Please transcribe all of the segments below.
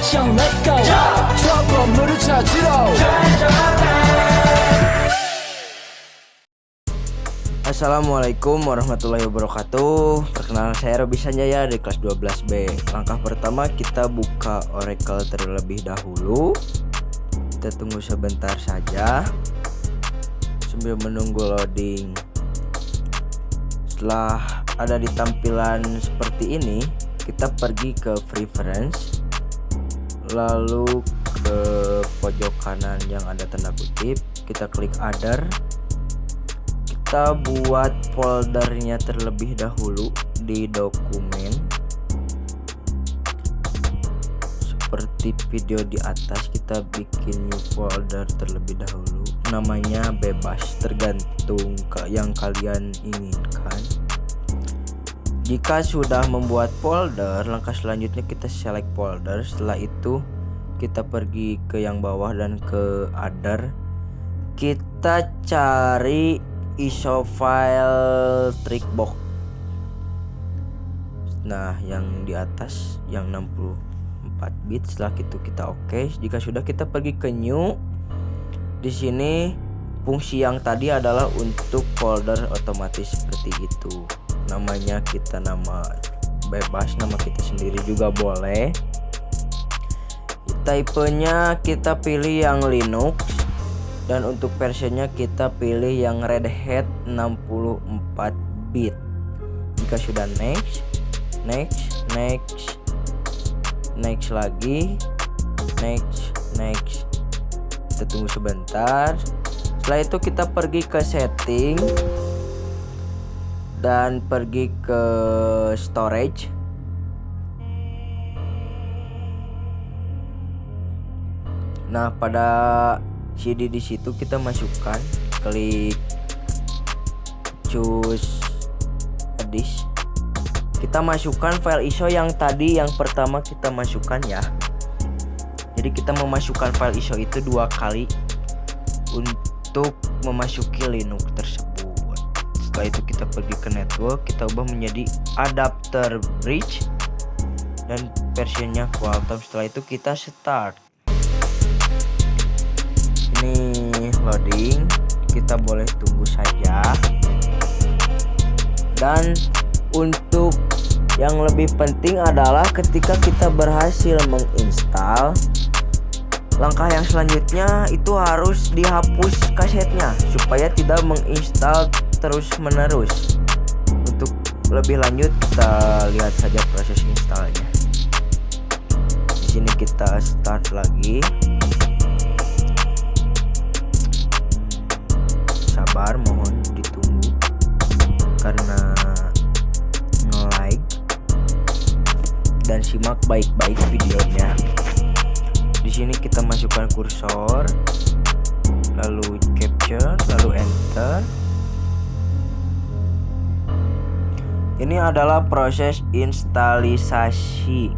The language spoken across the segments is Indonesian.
액션 let's go 저 건물을 찾으러 Assalamualaikum warahmatullahi wabarakatuh. Perkenalkan saya Robi Sanjaya dari kelas 12B. Langkah pertama kita buka Oracle terlebih dahulu. Kita tunggu sebentar saja sambil menunggu loading. Setelah ada di tampilan seperti ini, kita pergi ke preference, lalu ke pojok kanan yang ada tanda kutip, kita klik other. Kita buat foldernya terlebih dahulu di dokumen seperti video di atas. Kita bikin new folder terlebih dahulu, namanya bebas, tergantung ke yang kalian inginkan. Jika sudah membuat folder, langkah selanjutnya kita select folder. Setelah itu kita pergi ke yang bawah dan ke other. Kita cari ISO file trickbox. Nah, yang di atas yang 64 bit. Setelah itu kita oke. Jika sudah, kita pergi ke new. Di sini fungsi yang tadi adalah untuk folder otomatis seperti itu. Namanya kita nama bebas, nama kita sendiri juga boleh. Tipenya kita pilih yang Linux. Dan untuk versinya kita pilih yang Red Hat 64 bit. Jika sudah next lagi, next. Kita tunggu sebentar. Setelah itu kita pergi ke setting dan pergi ke storage. Nah, pada CD di situ kita masukkan, klik choose a disk. Kita masukkan file ISO yang tadi yang pertama kita masukkan ya. Jadi kita memasukkan file ISO itu 2 kali untuk memasuki Linux tersebut. Setelah itu kita pergi ke network, kita ubah menjadi adapter bridge dan versinya Qualcomm. Setelah itu kita start. Ini loading, kita boleh tunggu saja. Dan untuk yang lebih penting adalah ketika kita berhasil menginstal, langkah yang selanjutnya itu harus dihapus kasetnya supaya tidak menginstal terus menerus. Untuk lebih lanjut kita lihat saja proses installnya. Di sini kita start lagi. Sabar, mohon ditunggu karena nge-like dan simak baik-baik videonya. Di sini kita masukkan kursor, lalu capture, lalu enter. Ini adalah proses instalisasi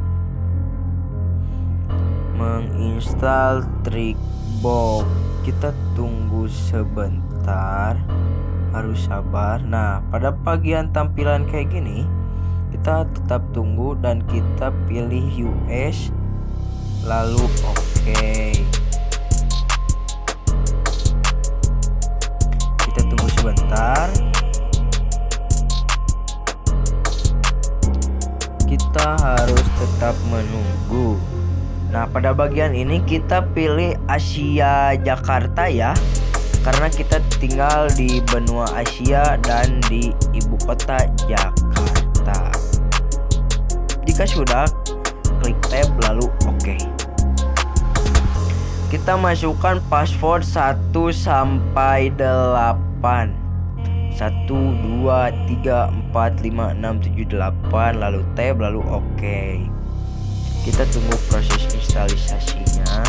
menginstal trickbox. Kita tunggu sebentar, harus sabar. Nah, pada bagian tampilan kayak gini kita tetap tunggu dan kita pilih US, lalu oke. Kita tunggu sebentar. Kita harus tetap menunggu. Nah, pada bagian ini kita pilih Asia Jakarta ya, karena kita tinggal di benua Asia dan di ibu kota Jakarta. Jika sudah, klik tab lalu oke. Kita masukkan password 1 sampai 8. 1 2 3 4 5 6 7 8, lalu tab lalu oke. Kita tunggu proses instalisasinya.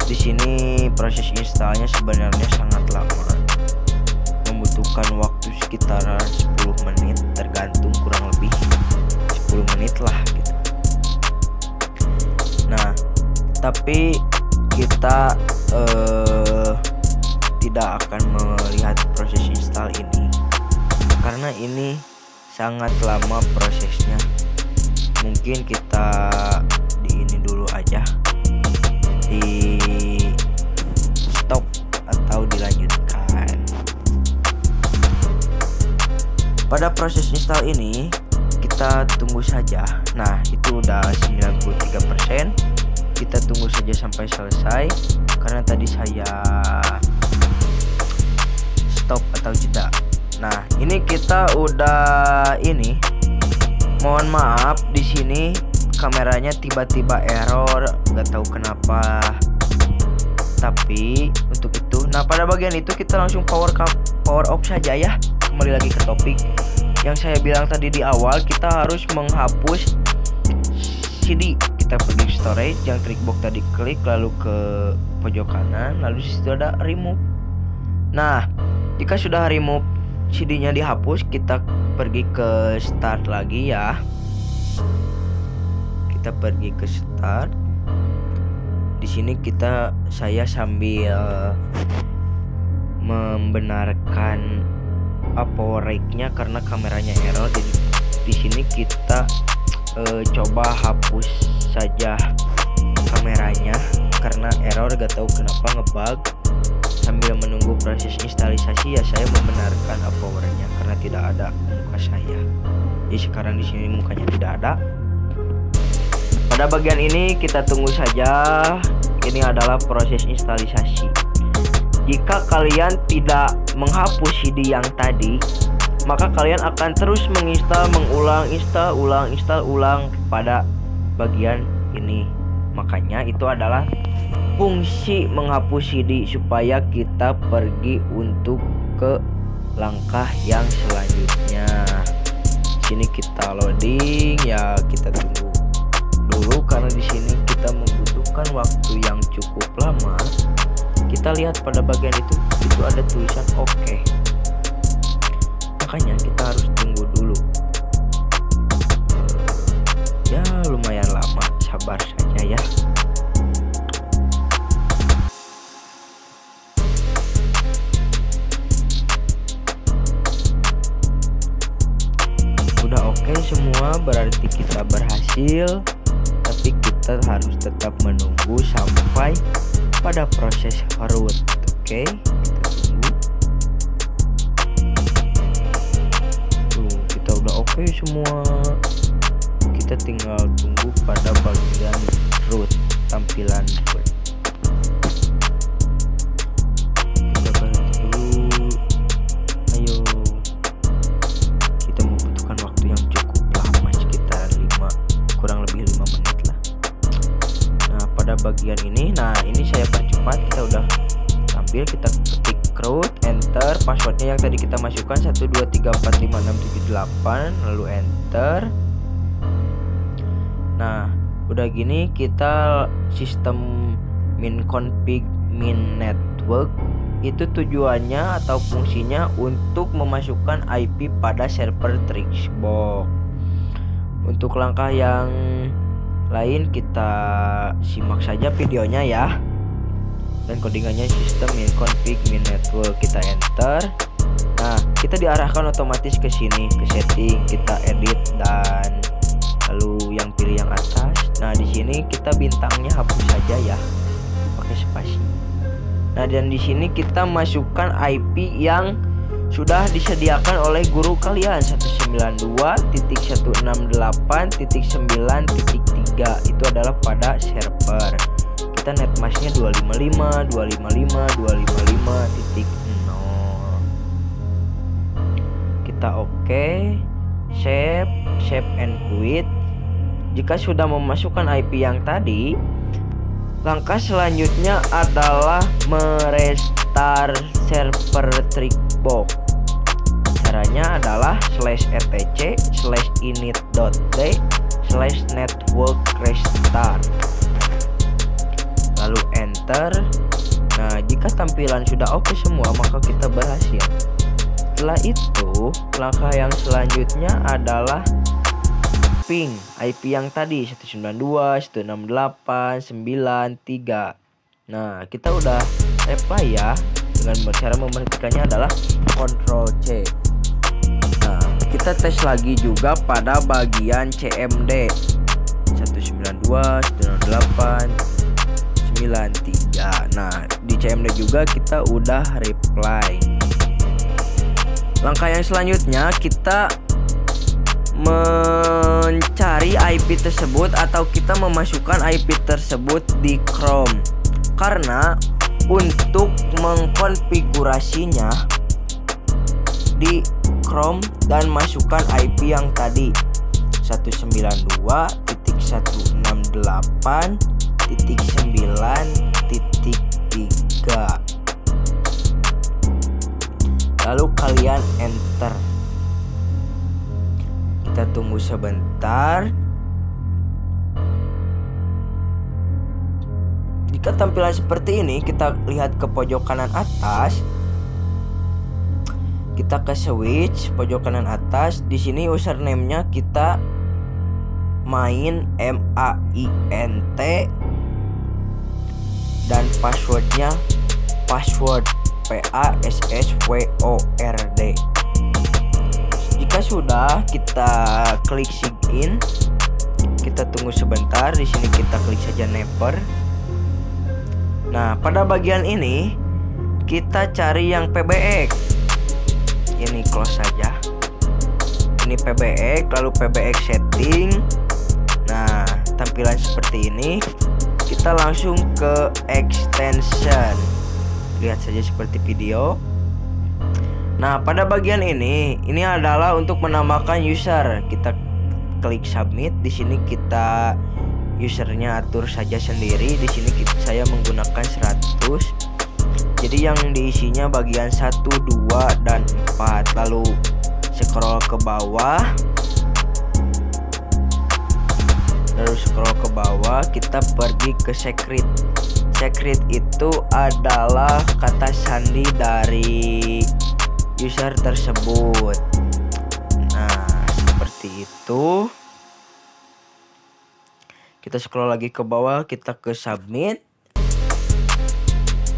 Di sini proses installnya sebenarnya sangat lama, membutuhkan waktu sekitaran 10 menit, tergantung, kurang lebih 10 menit lah gitu. Nah, tapi kita tidak akan melihat proses install ini karena ini sangat lama prosesnya. Mungkin kita di ini dulu saja, di stop atau dilanjutkan. Pada proses install ini kita tunggu saja. Nah, itu udah 93%. Kita tunggu saja sampai selesai karena tadi saya stop atau jeda. Nah, ini kita udah ini. Mohon maaf di sini kameranya tiba-tiba error, nggak tahu kenapa. Tapi untuk itu, nah pada bagian itu kita langsung power off saja ya. Kembali lagi ke topik yang saya bilang tadi di awal, kita harus menghapus CD. Kita pergi ke storage, yang trik box tadi klik, lalu ke pojok kanan, lalu di situ ada remove. Nah, jika sudah remove, CD-nya dihapus, kita pergi ke start lagi ya. Kita pergi ke start. Di sini saya sambil membenarkan power rack-nya karena kameranya error. Jadi di sini kita coba hapus saja kameranya karena error, gak tahu kenapa ngebug. Sambil menunggu proses instalisasi ya, saya membenarkan powernya karena tidak ada muka saya. Jadi sekarang di sini mukanya tidak ada. Pada bagian ini kita tunggu saja. Ini adalah proses instalisasi. Jika kalian tidak menghapus CD yang tadi, maka kalian akan terus menginstal, mengulang, install ulang pada bagian ini. Makanya itu adalah fungsi menghapus CD, supaya kita pergi untuk ke langkah yang selanjutnya. Sini kita loading ya, kita tunggu dulu karena di sini kita membutuhkan waktu yang cukup lama. Kita lihat pada bagian itu ada tulisan oke. Makanya kita harus tunggu dulu. Ya lumayan lama, sabar saja ya. Udah oke semua, berarti kita berhasil. Tapi kita harus tetap menunggu sampai pada proses root. Oke, kita tunggu. Kita udah oke semua. Kita tinggal tunggu pada bagian root, tampilan root. Kita berhenti dulu. Ayo. Kita membutuhkan waktu yang cukup lama, sekitar kurang lebih 5 menit lah. Nah, pada bagian ini, ini saya percepat. Kita udah tampil, kita ketik root, enter, passwordnya yang tadi kita masukkan 123456778, lalu enter. Nah, udah gini kita sistem min config min network itu tujuannya atau fungsinya untuk memasukkan IP pada server Trixbox. Untuk langkah yang lain kita simak saja videonya ya. Dan codingannya sistem min config min network, kita enter. Nah, kita diarahkan otomatis ke sini, ke setting, kita edit dan lalu yang pilih yang atas. Nah, di sini kita bintangnya hapus saja ya, pakai spasi. Nah, dan di sini kita masukkan IP yang sudah disediakan oleh guru kalian, 192.168.9.3. Itu adalah pada server. Kita netmasknya 255.255.255.0. Kita oke, save and quit. Jika sudah memasukkan IP yang tadi, langkah selanjutnya adalah merestart server Trixbox. Caranya adalah /etc/init.d/network-restart, lalu enter. Nah, jika tampilan sudah oke semua, maka kita berhasil. Setelah itu, langkah yang selanjutnya adalah ping IP yang tadi 192.168.9.3. Nah, kita udah apply ya. Dengan cara memperhatikannya adalah Ctrl C. Nah, kita tes lagi juga pada bagian CMD. 192.168.93. Nah, di CMD juga kita udah reply. Langkah yang selanjutnya kita mencari IP tersebut atau kita memasukkan IP tersebut di Chrome. Karena untuk mengkonfigurasinya di Chrome dan masukkan IP yang tadi 192.168.9.3. Lalu kalian enter. Kita tunggu sebentar. Jika tampilan seperti ini, kita lihat ke pojok kanan atas. Kita ke switch pojok kanan atas. Di sini username-nya kita main MAINT dan passwordnya password PASSWORD. Jika sudah, kita klik sign in. Kita tunggu sebentar. Di sini kita klik saja never. Nah, pada bagian ini kita cari yang PBX. Ini close saja. Ini PBX, lalu PBX setting. Nah, tampilan seperti ini. Kita langsung ke extension. Lihat saja seperti video. Nah, pada bagian ini adalah untuk menambahkan user. Kita klik submit. Di sini kita usernya atur saja sendiri. Di sini saya menggunakan 100. Jadi yang diisinya bagian 1, 2, dan 4. Lalu scroll ke bawah. Kita pergi ke secret. Secret itu adalah kata sandi dari user tersebut. Nah, seperti itu. Kita scroll lagi ke bawah, kita ke submit.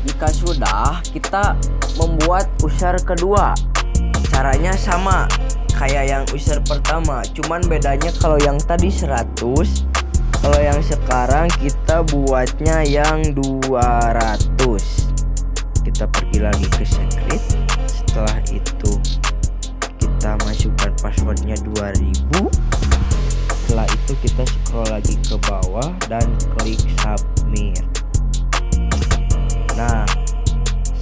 Jika sudah, kita membuat user kedua. Caranya sama kayak yang user pertama, cuman bedanya kalau yang tadi 100, kalau yang sekarang kita buatnya yang 200. Kita pergi lagi ke secret. Setelah itu kita masukkan passwordnya 2000. Setelah itu kita scroll lagi ke bawah dan klik submit. Nah,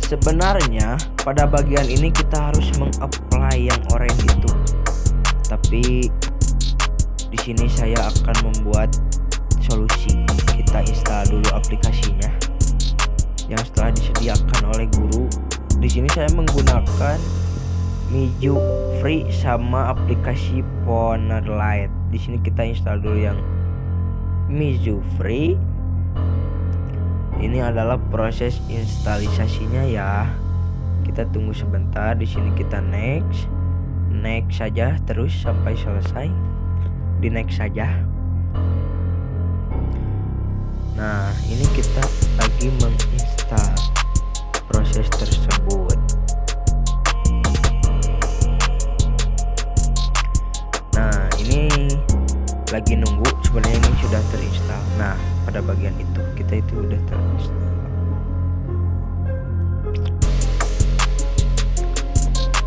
sebenarnya pada bagian ini kita harus mengapply yang orange itu. Tapi di sini saya akan membuat solusi. Kita install dulu aplikasinya yang setelah disediakan oleh guru. Di sini saya menggunakan Miju Free sama aplikasi Powerlight. Di sini kita install dulu yang Miju Free. Ini adalah proses instalisasinya ya. Kita tunggu sebentar. Di sini kita next saja terus sampai selesai. Di next saja. Nah, ini kita lagi menginstal proses tersebut. Nah, ini lagi nunggu. Sebenarnya ini sudah terinstall. Nah, pada bagian itu kita itu udah terinstall.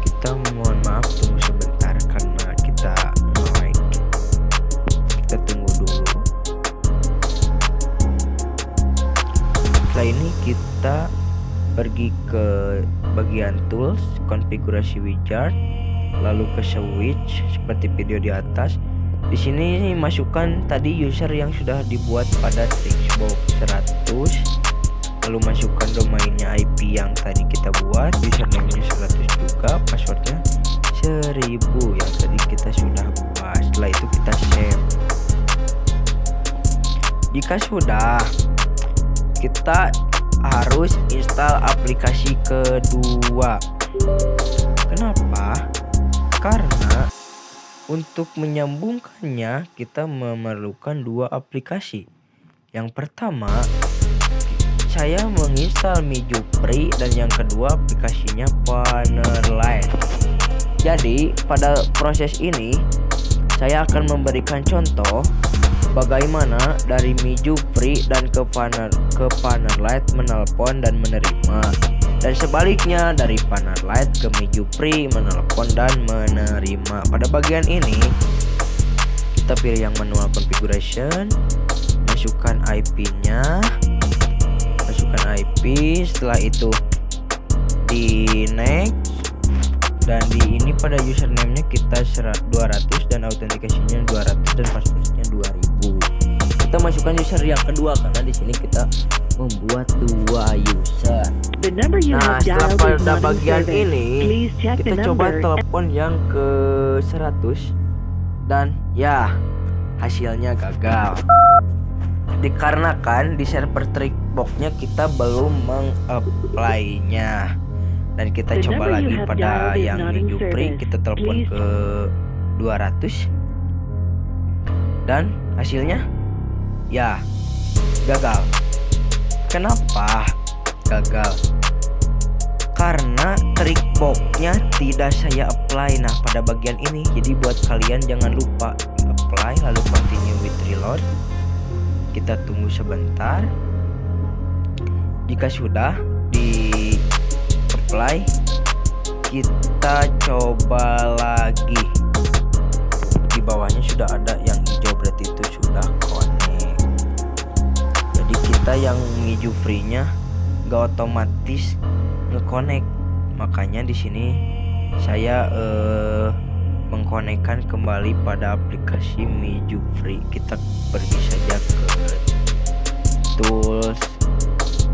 Kita mohon maaf tunggu sebentar karena kita naik. Kita tunggu dulu. Setelah ini kita pergi ke bagian tools, konfigurasi widget, lalu ke switch seperti video di atas. Di sini masukkan tadi user yang sudah dibuat pada textbox 100. Lalu masukkan domainnya IP yang tadi kita buat, username-nya 100 juga, passwordnya 1000 yang tadi kita sudah buat. Setelah itu kita save. Jika sudah, kita harus install aplikasi kedua. Kenapa? Karena untuk menyambungkannya kita memerlukan dua aplikasi. Yang pertama, saya menginstal Miju Free dan yang kedua aplikasinya Powerlight. Jadi pada proses ini saya akan memberikan contoh bagaimana dari Miju Free dan ke Panerlight menelpon dan menerima, dan sebaliknya dari Panerlight ke Miju Free menelpon dan menerima. Pada bagian ini kita pilih yang manual configuration, masukkan IP-nya, masukkan IP, setelah itu di next, dan di ini pada username-nya kita 200 dan autentikasinya 200 dan password-nya 2000. Kita masukkan user yang kedua karena di sini kita membuat 2 user. Nah, setelah pada bagian ini kita coba telepon yang ke 100 dan ya hasilnya gagal. Dikarenakan di server Trickbox-nya kita belum meng-apply-nya. Dan kita coba lagi pada yang Miju Free, kita telepon ke 200 dan hasilnya ya gagal. Kenapa gagal? Karena Trickbox-nya tidak saya apply. Nah, pada bagian ini, jadi buat kalian jangan lupa apply lalu continue with reload. Kita tunggu sebentar. Jika sudah di apply, kita coba lagi. Di bawahnya sudah ada yang hijau, berarti itu sudah connect. Jadi kita yang Miju Free-nya gak otomatis nge-connect. Makanya di sini saya mengkonekkan kembali pada aplikasi Miju Free. Kita pergi saja ke tools,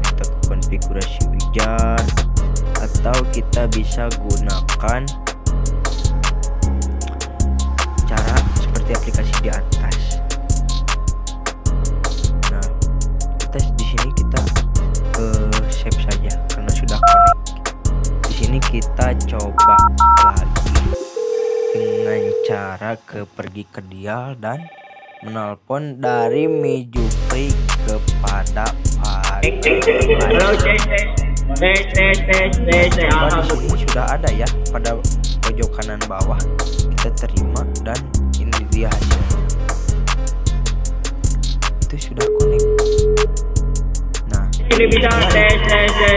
kita ke konfigurasi wizard, atau kita bisa gunakan cara seperti aplikasi di atas. Nah, kita di sini kita save saja karena sudah connect. Di sini kita coba lagi dengan cara pergi ke dial dan menelpon dari Miju Free kepada Halo, Coba di sini sudah ada ya pada pojok kanan bawah, kita terima dan ini dia hasilnya. Itu sudah connect. Nah,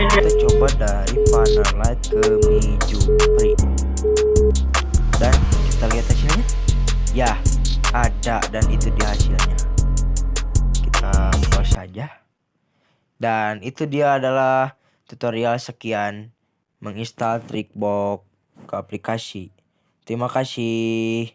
kita coba dari Panerlight ke Miju Free dan kita lihat hasilnya. Ya, ada dan itu dia hasilnya. Kita close saja. Dan itu dia adalah tutorial sekian menginstal Trickbox ke aplikasi. Terima kasih.